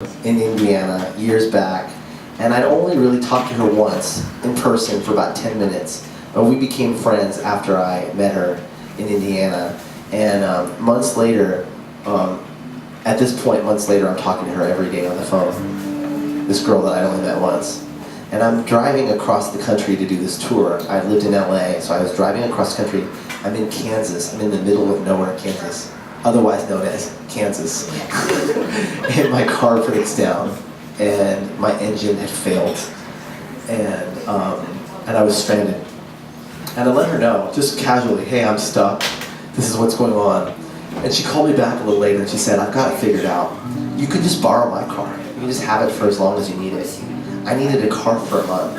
in Indiana years back, and I'd only really talked to her once in person for about 10 minutes. But we became friends after I met her in Indiana, and months later, at this point, months later, I'm talking to her every day on the phone. This girl that I only met once. And I'm driving across the country to do this tour. I lived in LA, so I was driving across the country. I'm in Kansas. I'm in the middle of nowhere, Kansas, otherwise known as Kansas. And my car breaks down, and my engine had failed, and I was stranded. And I let her know, just casually, hey, I'm stuck. This is what's going on. And she called me back a little later, and she said, I've got it figured out. You could just borrow my car. You can just have it for as long as you need it. I needed a car for a month.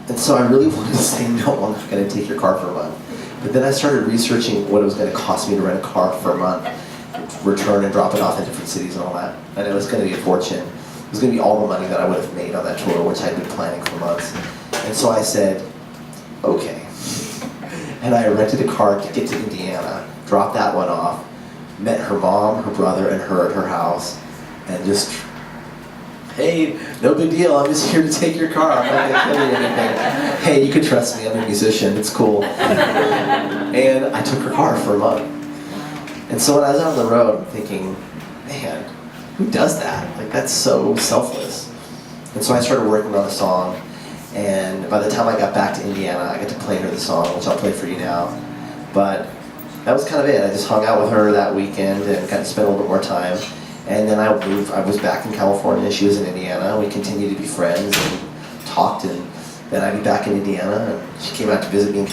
And so I really wanted to say, no, I'm not going to take your car for a month. But then I started researching what it was going to cost me to rent a car for a month, return and drop it off in different cities and all that. And it was going to be a fortune. It was going to be all the money that I would have made on that tour, which I'd been planning for months. And so I said, okay. And I rented a car to get to Indiana, dropped that one off, met her mom, her brother, and her at her house, and just, hey, no big deal, I'm just here to take your car, I'm not going to kill you or anything. Hey, you can trust me, I'm a musician, it's cool. And I took her car for a month. And so when I was out on the road, I'm thinking, man, who does that? Like, that's so selfless. And so I started working on a song, and by the time I got back to Indiana, I got to play her the song, which I'll play for you now. But that was kind of it. I just hung out with her that weekend and got to spend a little bit more time. And then I was back in California, she was in Indiana, we continued to be friends and talked, and then I'd be back in Indiana, and she came out to visit me in California.